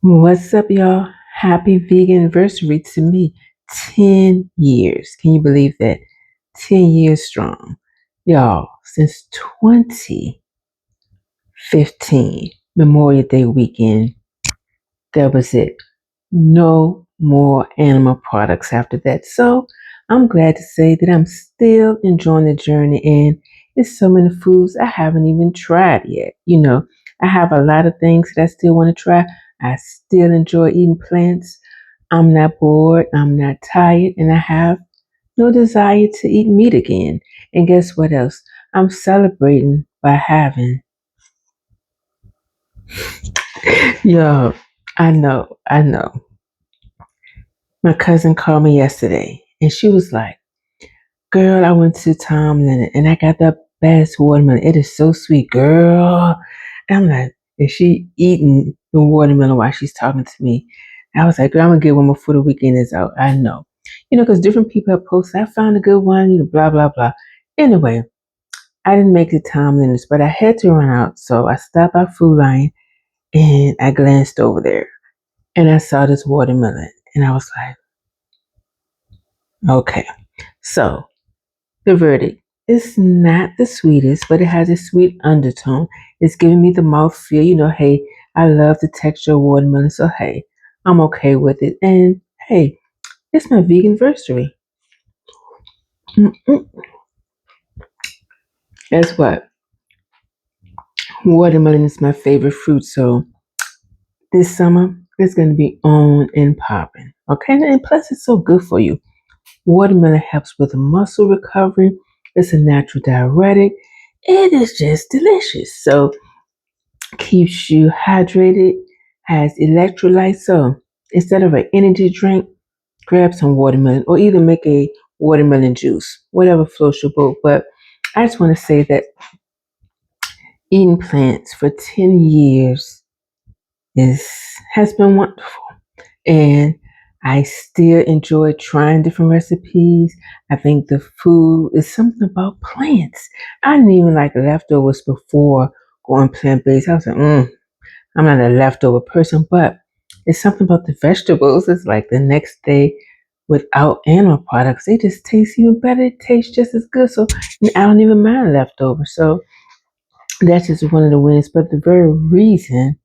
What's up, y'all? Happy Veganversary to me. 10 years. Can you believe that? 10 years strong. Y'all, since 2015, Memorial Day weekend, that was it. No more animal products after that. So I'm glad to say that I'm still enjoying the journey, and it's so many foods I haven't even tried yet. I have a lot of things that I still want to try. I still enjoy eating plants. I'm not bored, I'm not tired, and I have no desire to eat meat again. And guess what else? I'm celebrating by having. Yo, I know. My cousin called me yesterday and she was like, "Girl, I went to Tom Lennon and I got the best watermelon. It is so sweet, girl." And I'm like, is she eating the watermelon while she's talking to me? I was like, "Girl, I'm gonna get one before the weekend is out." I know. Because different people have posted, I found a good one, blah, blah, blah. Anyway, I didn't make it Tom Lennox, but I had to run out. So I stopped by Food Line and I glanced over there and I saw this watermelon. And I was like, okay. So the verdict is not the sweetest, but it has a sweet undertone. It's giving me the mouth feel. Hey, I love the texture of watermelon, so hey, I'm okay with it. And hey, it's my veganversary. Mm-mm. Guess what? Watermelon is my favorite fruit, so this summer it's gonna be on and popping. Okay, and plus it's so good for you. Watermelon helps with muscle recovery. It's a natural diuretic. It is just delicious. So keeps you hydrated, has electrolytes. So instead of an energy drink, grab some watermelon or either make a watermelon juice, whatever floats your boat. But I just want to say that eating plants for 10 years is has been wonderful. And I still enjoy trying different recipes. I think the food is something about plants. I didn't even like leftovers before going plant based. I was like, I'm not a leftover person, but it's something about the vegetables. It's like the next day without animal products, they just taste even better. It tastes just as good. So I don't even mind leftovers. So that's just one of the wins. But the very reason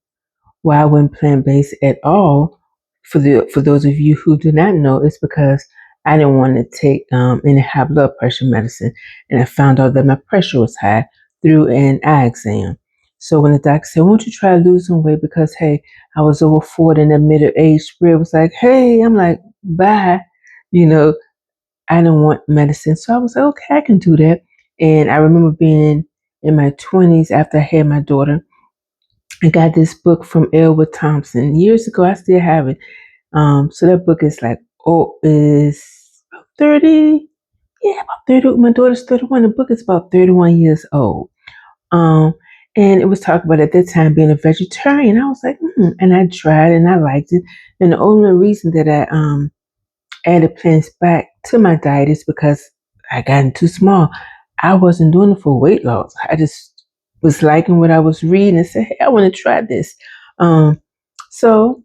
why I went plant based at all, for those of you who do not know, is because I didn't want to take any high blood pressure medicine, and I found out that my pressure was high through an eye exam. So when the doctor said, "Won't you try losing weight?" Because hey, I was over 40 in the middle age spread, was like, "Hey," I'm like, "Bye," you know. I didn't want medicine, so I was like, "Okay, I can do that." And I remember being in my 20s after I had my daughter. I got this book from Elwood Thompson years ago. I still have it. So that book is like, is about 30. Yeah, about 30. My daughter's 31. The book is about 31 years old. Um, and it was talking about at that time being a vegetarian. I was like, and I tried and I liked it. And the only reason that I added plants back to my diet is because I gotten too small. I wasn't doing it for weight loss. I just was liking what I was reading and said, "Hey, I want to try this." Um, so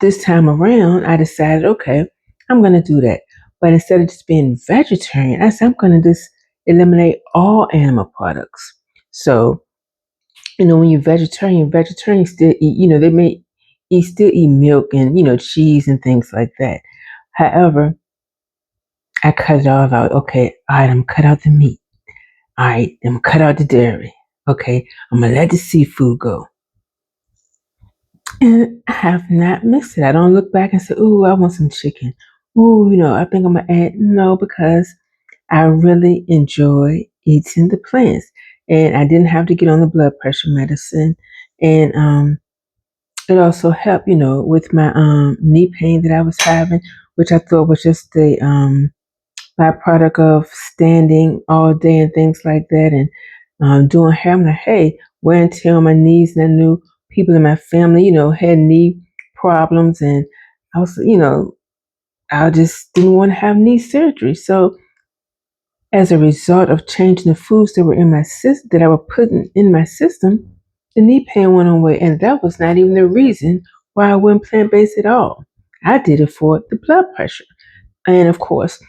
this time around, I decided, okay, I'm going to do that. But instead of just being vegetarian, I said, I'm going to just eliminate all animal products. So, when you're vegetarian still eat, they may still eat milk and, cheese and things like that. However, I cut it all out. Okay, all right, I'm cut out the meat. All right, I'm cut out the dairy. Okay, I'm gonna let the seafood go. And I have not missed it. I don't look back and say, "Ooh, I want some chicken." Ooh, I think I'm gonna add. No, because I really enjoy eating the plants, and I didn't have to get on the blood pressure medicine, and it also helped, with my knee pain that I was having, which I thought was just the byproduct of standing all day and things like that, and doing hair. I'm like, hey, wear and tear on my knees, and I knew people in my family, had knee problems, and I was, I just didn't want to have knee surgery. So as a result of changing the foods that were in my system, that I was putting in my system, the knee pain went away, and that was not even the reason why I went plant based at all. I did it for the blood pressure. And of course,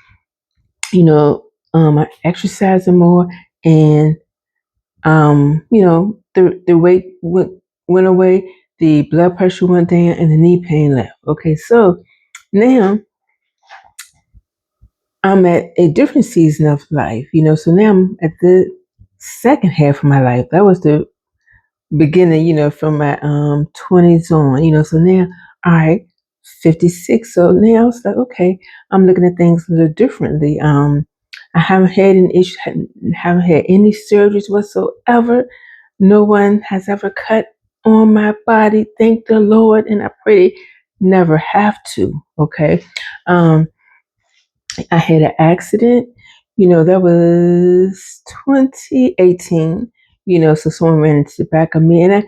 I exercising more, and the weight went away, the blood pressure went down, and the knee pain left. Okay, so now I'm at a different season of life, so now I'm at the second half of my life. That was the beginning, from my 20s on, so now, all right, 56. So now it's like, okay, I'm looking at things a little differently. I haven't had an issue, haven't had any surgeries whatsoever. No one has ever cut on my body, thank the Lord, and I pray they never have to. Okay. Um, I had an accident, that was 2018, so someone ran into the back of me, and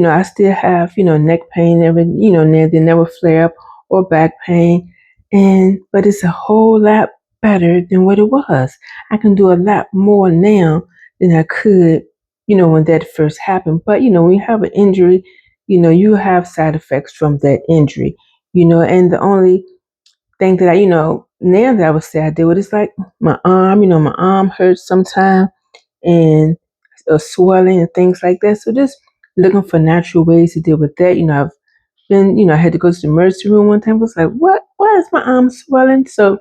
I still have, neck pain, they never flare up, or back pain. But it's a whole lot better than what it was. I can do a lot more now than I could, when that first happened. But, when you have an injury, you have side effects from that injury, and the only thing that now that I would say I do it is like my arm, my arm hurts sometimes, and swelling and things like that. So just looking for natural ways to deal with that. I've been, I had to go to the emergency room one time. I was like, what? Why is my arm swelling? So,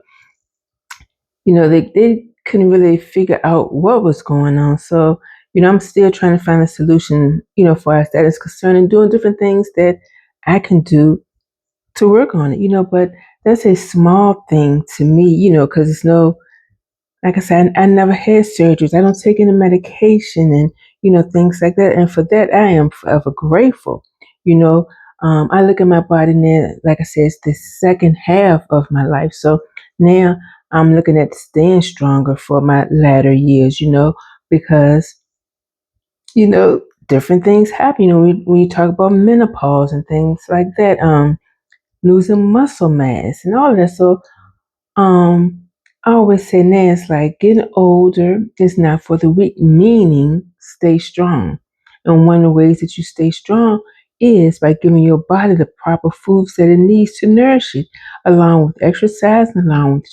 they couldn't really figure out what was going on. So, I'm still trying to find a solution, for as that is concerned, and doing different things that I can do to work on it, but that's a small thing to me, because it's no, like I said, I never had surgeries. I don't take any medication, and things like that. And for that, I am forever grateful. You know, I look at my body now. Like I said, it's the second half of my life. So now I'm looking at staying stronger for my latter years. Because different things happen. When you talk about menopause and things like that, losing muscle mass and all of that. So um, I always say now it's like getting older is not for the weak, meaning stay strong. And one of the ways that you stay strong is by giving your body the proper foods that it needs to nourish it, along with exercise, and along with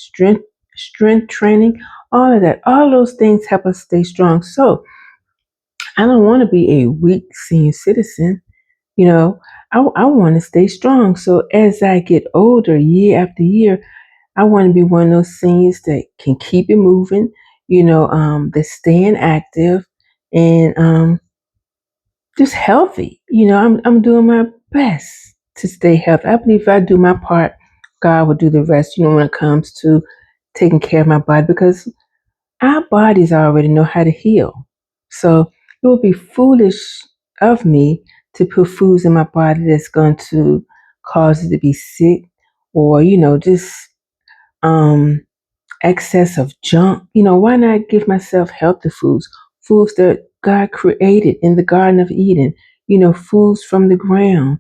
strength training, all of that. All those things help us stay strong. So I don't want to be a weak senior citizen. You know, I want to stay strong. So as I get older, year after year, I want to be one of those seniors that can keep it moving, that's staying active, and just healthy. I'm doing my best to stay healthy. I believe if I do my part, God will do the rest, when it comes to taking care of my body, because our bodies already know how to heal. So it would be foolish of me to put foods in my body that's going to cause it to be sick, or, just um excess of junk. Why not give myself healthy foods, foods that God created in the Garden of Eden, foods from the ground,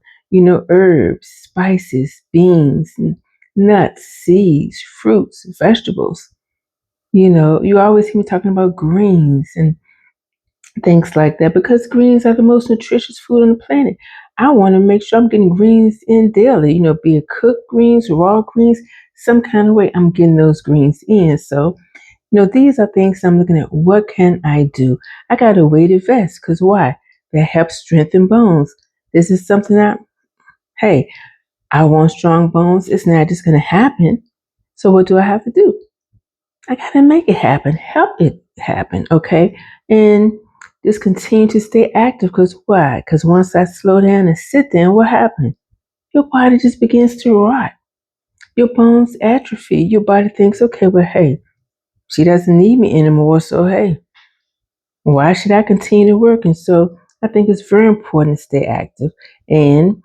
herbs, spices, beans, nuts, seeds, fruits, vegetables. You always hear me talking about greens and things like that, because greens are the most nutritious food on the planet. I want to make sure I'm getting greens in daily, be it cooked greens, raw greens, some kind of way I'm getting those greens in. So, these are things I'm looking at. What can I do? I got a weighted vest, because why? That helps strengthen bones. This is something hey, I want strong bones. It's not just going to happen. So, what do I have to do? I got to make it happen, help it happen, okay? And just continue to stay active, because why? Because once I slow down and sit there, what happens? Your body just begins to rot. Your bones atrophy. Your body thinks, okay, well, hey, she doesn't need me anymore, so hey, why should I continue to work? And so I think it's very important to stay active and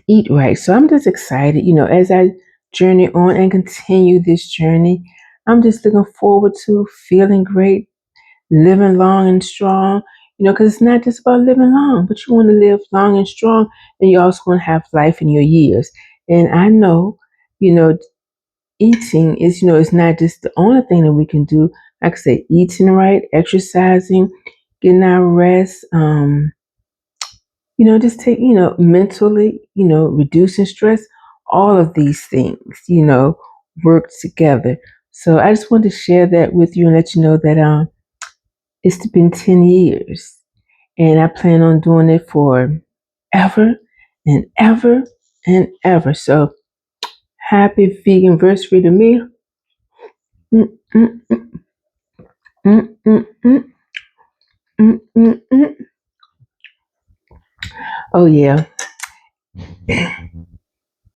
eat right. So I'm just excited, as I journey on and continue this journey. I'm just looking forward to feeling great, living long and strong, because it's not just about living long, but you want to live long and strong, and you also want to have life in your years. And I know, you know, eating is, it's not just the only thing that we can do. Like I say, eating right, exercising, getting our rest, just take, mentally, reducing stress, all of these things, work together. So I just wanted to share that with you and let you know that it's been 10 years and I plan on doing it for ever and ever and ever. So happy veganversary to me. Mm, mm, mm, mm, mm, mm, mm, mm, mm. Oh yeah.